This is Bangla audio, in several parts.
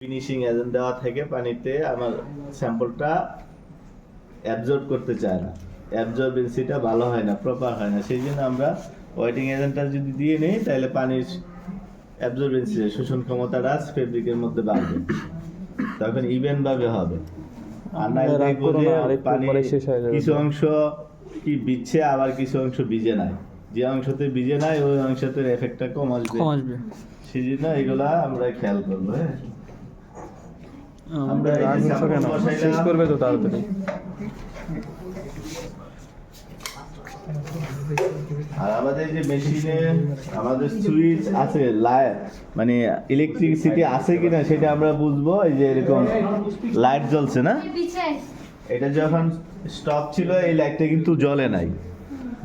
ফিনিশিং এজেন্ট দেওয়া থেকে পানিতে আমার স্যাম্পলটা অ্যাবজর্ব করতে চায় না, অ্যাবজর্বেন্সিটা ভালো হয় না, প্রপার হয় না। সেই জন্য আমরা ওয়েটিং এজেন্টটা যদি দিয়ে নিই তাহলে পানির অ্যাবজর্বেন্সি শোষণ ক্ষমতাটা ফেব্রিকের মধ্যে বাড়বে, তখন ইভেনভাবে হবে। আর না দেখবো যে পানির কিছু অংশ কি ভিজছে আবার কিছু অংশ ভিজে নাই, যে অংশতে ভিজে নাই ওই অংশতে এফেক্টটা কম আসবে। সেই জন্য এগুলা আমরা খেয়াল করবো। হ্যাঁ, আমরা শেষ করবে তো তাড়াতাড়ি। আর আমাদের যে মেশিনে আমাদের সুইচ আছে, মানে ইলেকট্রিসিটি আছে কিনা সেটা আমরা বুঝবো। এই যে এরকম লাইট জ্বলছে না, এটা যখন স্টপ ছিল এই লাইটটা কিন্তু জ্বলে নাই,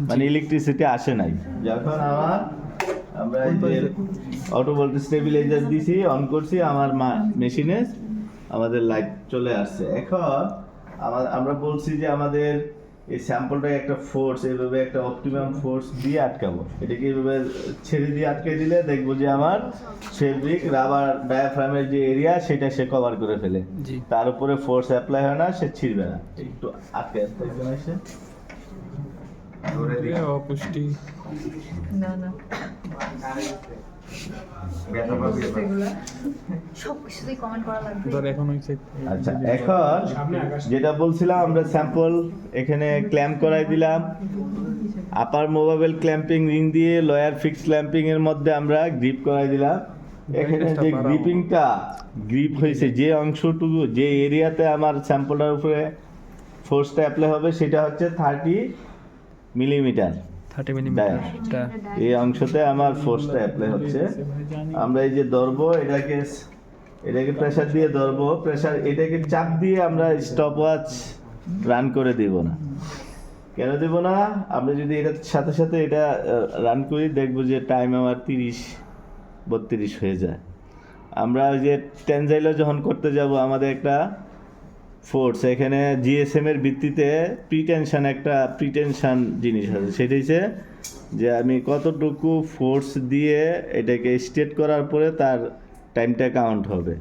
মানে ইলেকট্রিসিটি আসে নাই। যখন আমরা এই যে অটো ভোল্টেজ স্টেবিলাইজার দিছি, অন করছি, আমার মেশিনে আমাদের লাইট চলে আসছে। এখন আমরা বলছি যে আমাদের এই স্যাম্পলটাকে একটা ফোর্স, এইভাবে একটা অপটিমাম ফোর্স দিয়ে আটকাবো। এটাকে এইভাবে ছেড়ে দিয়ে আটকে দিলে দেখবো যে আমার ফেব্রিক রাবার ডায়াফ্রামের যে এরিয়া সেটা সে কভার করে ফেলে, তার উপরে ফোর্স অ্যাপ্লাই হয় না, সে ছিড়বে না। একটু আটকে থাকবে না, সে অপুষ্টি না না আচ্ছা, এখন যেটা বলছিলাম, আমরা স্যাম্পল এখানে ক্ল্যাম্প করাই দিলাম। আপার মোবাইল ক্ল্যাম্পিং রিং দিয়ে লয়ার ফিক্স ক্ল্যাম্পিং এর মধ্যে আমরা গ্রিপ করাই দিলাম। এখানে যে গ্রিপিংটা গ্রিপ হয়েছে, যে অংশটুকু যে এরিয়াতে আমার স্যাম্পলটার উপরে ফোর্সটা অ্যাপ্লাই হবে সেটা হচ্ছে 30 মিলিমিটার। এই অংশতে আমার ফোর্সটা অ্যাপ্লাই হচ্ছে। আমরা এই যে ধরবো, এটাকে প্রেসার দিয়ে ধরবো, প্রেসার এটাকে চাপ দিয়ে আমরা স্টপ ওয়াচ রান করে দিব না। কেন দেব না? আমরা যদি এটার সাথে সাথে এটা রান করি দেখবো যে টাইম আমার 30-32 হয়ে যায়। আমরা ওই যে টেনজাইল যখন করতে যাব, আমাদের একটা ফোর্স এখানে জিএসএম এর ভিত্তিতে প্রিটেনশন জিনিস আছে। সেটা হচ্ছে যে আমি কতটুকু ফোর্স দিয়ে এটাকে স্টেট করার পরে তার টাইমটা কাউন্ট হবে,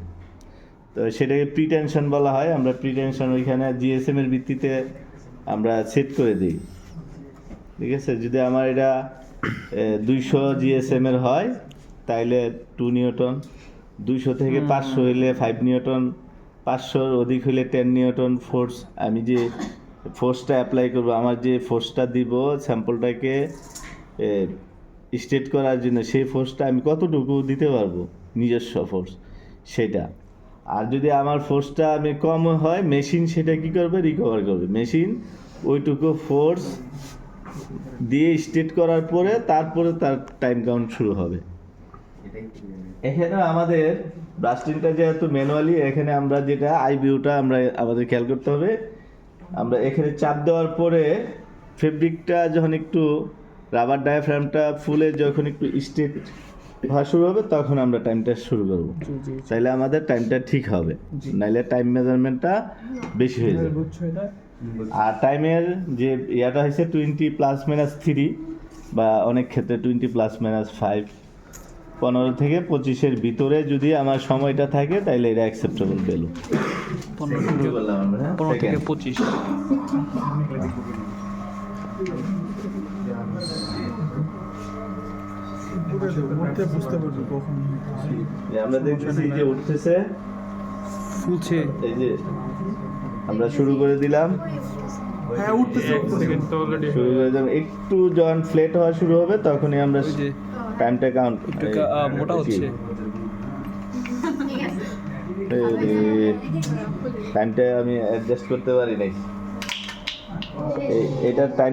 তো সেটাকে প্রিটেনশন বলা হয়। আমরা প্রিটেনশন ওইখানে জিএসএম এর ভিত্তিতে আমরা সেট করে দিই। ঠিক আছে, যদি আমার এটা 200 জিএসএম এর হয় তাইলে 2 নিউটন, 200 থেকে 500 হইলে 5 নিউটন, 500-র অধিক হইলে 10 নিউটন ফোর্স। আমি যে ফোর্সটা অ্যাপ্লাই করব, আমার যে ফোর্সটা দিব স্যাম্পলটাকে স্টেট করার জন্য, সেই ফোর্সটা আমি কতটুকু দিতে পারবো, নিজস্ব ফোর্স সেটা। আর যদি আমার ফোর্সটা আমি কম হয়, মেশিন সেটা কি করবে, রিকভার করবে। মেশিন ওইটুকু ফোর্স দিয়ে স্টেট করার পরে তারপরে তার টাইম কাউন্ট শুরু হবে। এখানে আমাদের ব্রাস্টিংটা যেহেতু ম্যানুয়ালি, এখানে আমরা যেটা আইভিউটা আমাদের খেয়াল করতে হবে। আমরা এখানে চাপ দেওয়ার পরে ফেব্রিকটা যখন একটু রাবার ডায়াফ্রামটা ফুলে যখন একটু স্টেট হওয়া শুরু হবে, তখন আমরা টাইমটা শুরু করব। তাইলে আমাদের টাইমটা ঠিক হবে, নাইলে টাইম মেজারমেন্টটা বেশি হয়ে যাবে। আর টাইমের যে ইয়াটা হয়েছে 20+-3 বা অনেক ক্ষেত্রে 20+-5, 15 থেকে 25-এর ভিতরে যদি আমার সময়টা থাকে তাইলে এটা অ্যাকসেপ্টেবল ভ্যালু। 15 থেকে 25। আমরা দেখতেছি যে উঠতেছে, ফুলছে, এই যে আমরা শুরু করে দিলাম। হ্যাঁ উঠতেছে, শুরু করে দিলাম। একটু যখন ফ্ল্যাট হওয়া শুরু হবে তখনই আমরা টাইমটা কাউন্ট, মোটা হচ্ছে, টাইমটা আমি অ্যাডজাস্ট করতে পারি নাই। এটার টাইম